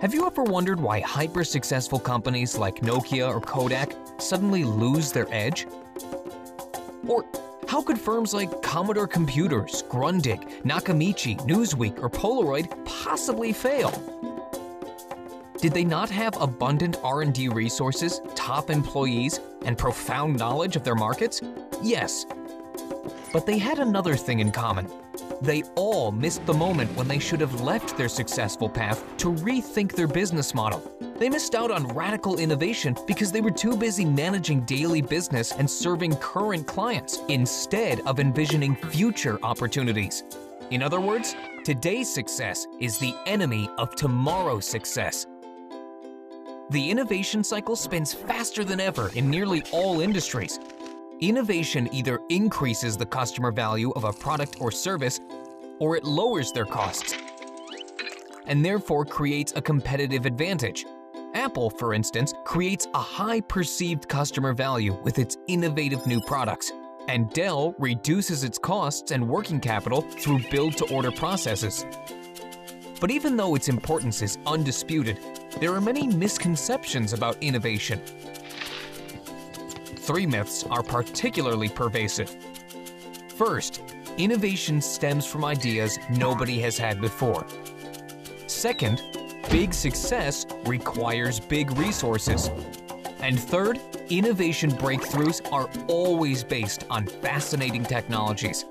Have you ever wondered why hyper-successful companies like Nokia or Kodak suddenly lose their edge? Or how could firms like Commodore Computers, Grundig, Nakamichi, Newsweek, or Polaroid possibly fail? Did they not have abundant R&D resources, top employees, and profound knowledge of their markets? Yes. But they had another thing in common. They all missed the moment when they should have left their successful path to rethink their business model. They missed out on radical innovation because they were too busy managing daily business and serving current clients instead of envisioning future opportunities. In other words, today's success is the enemy of tomorrow's success. The innovation cycle spins faster than ever in nearly all industries. Innovation either increases the customer value of a product or service, or it lowers their costs, and therefore creates a competitive advantage. Apple, for instance, creates a high perceived customer value with its innovative new products, and Dell reduces its costs and working capital through build-to-order processes. But even though its importance is undisputed, there are many misconceptions about innovation. 3 myths are particularly pervasive. First, innovation stems from ideas nobody has had before. Second, big success requires big resources. And third, innovation breakthroughs are always based on fascinating technologies.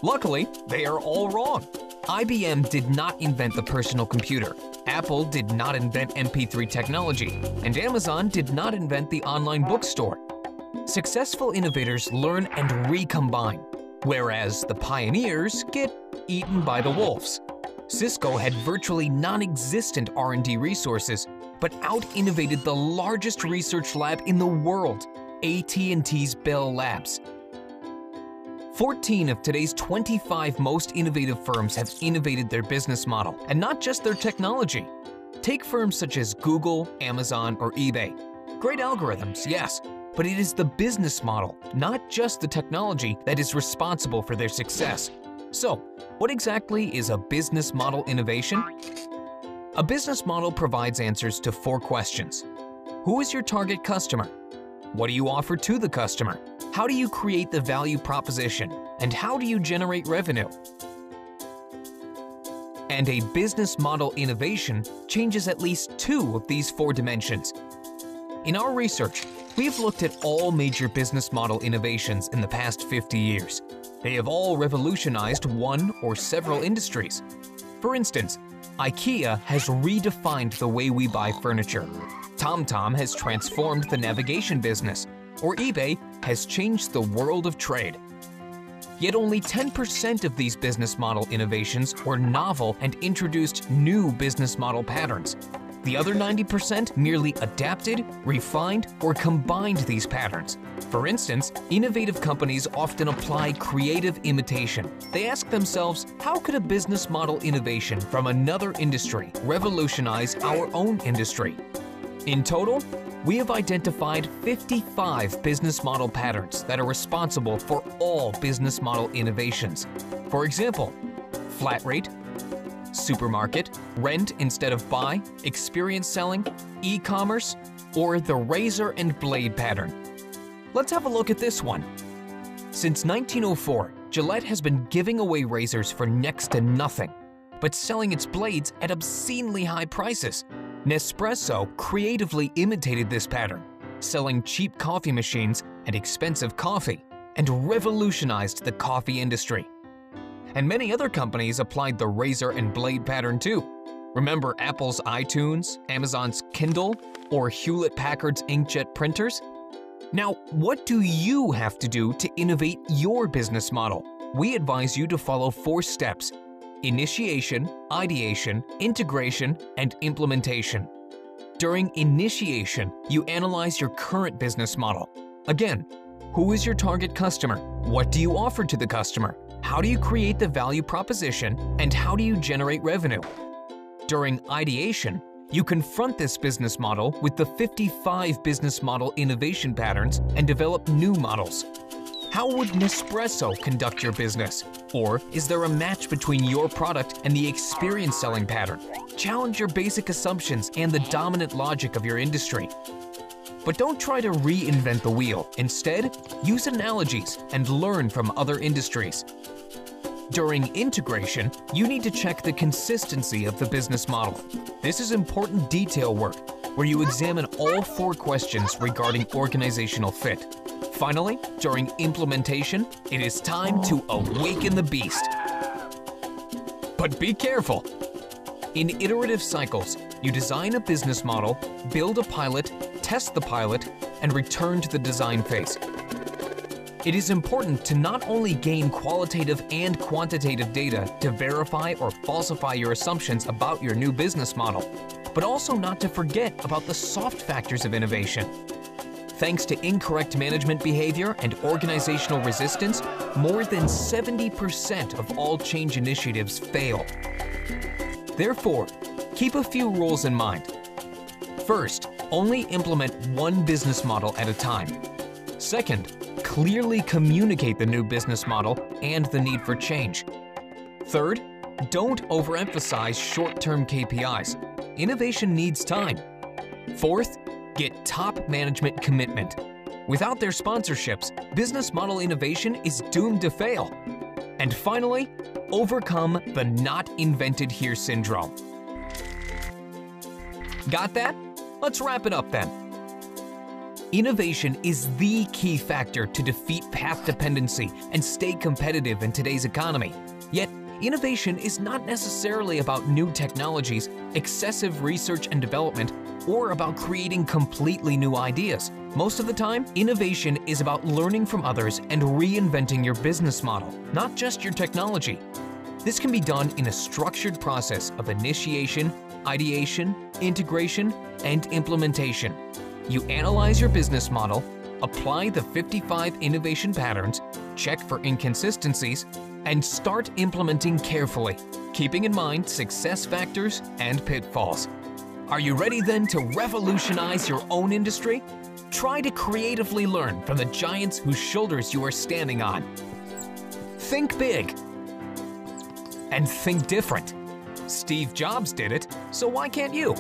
Luckily, they are all wrong. IBM did not invent the personal computer, Apple did not invent MP3 technology, and Amazon did not invent the online bookstore. Successful innovators learn and recombine, whereas the pioneers get eaten by the wolves. Cisco had virtually non-existent R&D resources, but out-innovated the largest research lab in the world, AT&T's Bell Labs. 14 of today's 25 most innovative firms have innovated their business model, and not just their technology. Take firms such as Google, Amazon, or eBay. Great algorithms, yes, but it is the business model, not just the technology, that is responsible for their success. So, what exactly is a business model innovation? A business model provides answers to 4 questions. Who is your target customer? What do you offer to the customer? How do you create the value proposition? And how do you generate revenue? And a business model innovation changes at least 2 of these 4 dimensions. In our research, we have looked at all major business model innovations in the past 50 years. They have all revolutionized one or several industries. For instance, IKEA has redefined the way we buy furniture. TomTom has transformed the navigation business, or eBay has changed the world of trade. Yet only 10% of these business model innovations were novel and introduced new business model patterns. The other 90% merely adapted, refined, or combined these patterns. For instance, innovative companies often apply creative imitation. They ask themselves, how could a business model innovation from another industry revolutionize our own industry? In total, we have identified 55 business model patterns that are responsible for all business model innovations. For example, flat rate, supermarket, rent instead of buy, experience selling, e-commerce, or the razor and blade pattern. Let's have a look at this one. Since 1904, Gillette has been giving away razors for next to nothing, but selling its blades at obscenely high prices. Nespresso creatively imitated this pattern, selling cheap coffee machines and expensive coffee, and revolutionized the coffee industry. And many other companies applied the razor and blade pattern too. Remember Apple's iTunes, Amazon's Kindle, or Hewlett-Packard's inkjet printers? Now, what do you have to do to innovate your business model? We advise you to follow 4 steps: initiation, ideation, integration, and implementation. During initiation, you analyze your current business model. Again, who is your target customer? What do you offer to the customer? How do you create the value proposition? And how do you generate revenue? During ideation, you confront this business model with the 55 business model innovation patterns and develop new models. How would Nespresso conduct your business? Or is there a match between your product and the experienced selling pattern? Challenge your basic assumptions and the dominant logic of your industry. But don't try to reinvent the wheel. Instead, use analogies and learn from other industries. During integration, you need to check the consistency of the business model. This is important detail work where you examine all 4 questions regarding organizational fit. Finally, during implementation, it is time to awaken the beast. But be careful! In iterative cycles, you design a business model, build a pilot, test the pilot, and return to the design phase. It is important to not only gain qualitative and quantitative data to verify or falsify your assumptions about your new business model, but also not to forget about the soft factors of innovation. Thanks to incorrect management behavior and organizational resistance, more than 70% of all change initiatives fail. Therefore, keep a few rules in mind. First, only implement one business model at a time. Second, clearly communicate the new business model and the need for change. Third, don't overemphasize short-term KPIs. Innovation needs time. Fourth, get top management commitment. Without their sponsorships, business model innovation is doomed to fail. And finally, overcome the not invented here syndrome. Got that? Let's wrap it up then. Innovation is the key factor to defeat path dependency and stay competitive in today's economy. Yet, innovation is not necessarily about new technologies, excessive research and development, or about creating completely new ideas. Most of the time, innovation is about learning from others and reinventing your business model, not just your technology. This can be done in a structured process of initiation, ideation, integration, and implementation. You analyze your business model, apply the 55 innovation patterns, check for inconsistencies, and start implementing carefully, keeping in mind success factors and pitfalls. Are you ready then to revolutionize your own industry? Try to creatively learn from the giants whose shoulders you are standing on. Think big and think different. Steve Jobs did it, so why can't you?